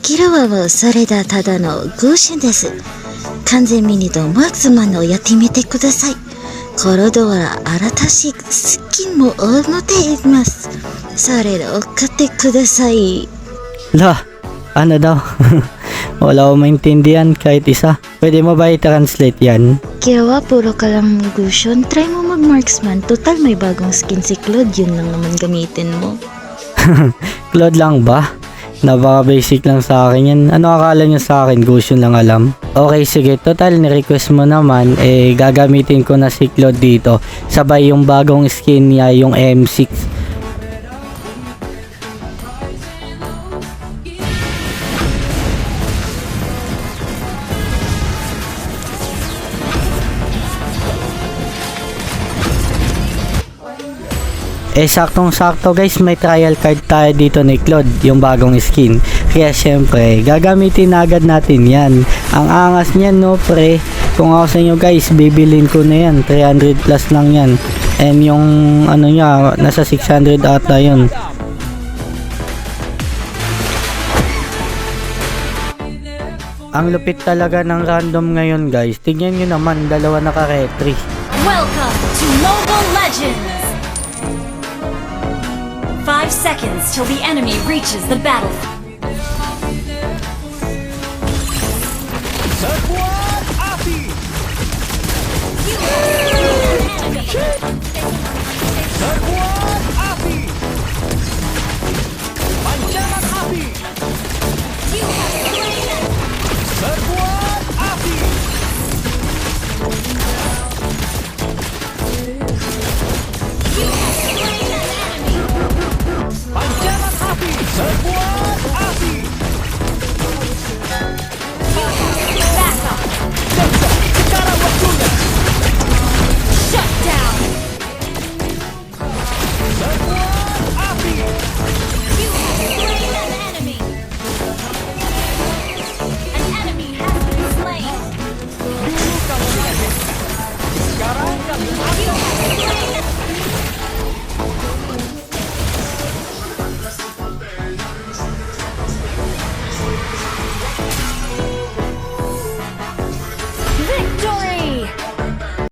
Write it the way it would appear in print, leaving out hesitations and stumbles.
キルアはそれだただの偶然です。完全ミニとマークスマンをやってみてください。体は新しいスキンも持っています。それを買ってください。La, ano daw? Wala ko maintindihan kahit isa. Pwede mo ba i-translate yan? Kirawa, puro ka lang gusion. Try mo mag-marksman. Total may bagong skin si Claude. Yun lang naman gamitin mo. Claude lang ba? Napaka-basic lang sa akin yan. Ano akala nyo sa akin? Gusto lang alam. Okay, sige. Total, ni-request mo naman. Gagamitin ko na si Claude dito. Sabay yung bagong skin niya, yung M6. Saktong-sakto guys, may trial card tayo dito ni Claude, yung bagong skin. Kaya syempre, gagamitin na agad natin yan. Ang angas niyan no pre. Kung ako sa inyo guys, bibilin ko na yan. 300 plus lang yan. And yung ano niya, nasa 600 ata yun. Ang lupit talaga ng random ngayon guys. Tingnan nyo naman, dalawa naka-retry. Welcome to Mobile Legends! 5 seconds till the enemy reaches the battlefield. Sekuat api.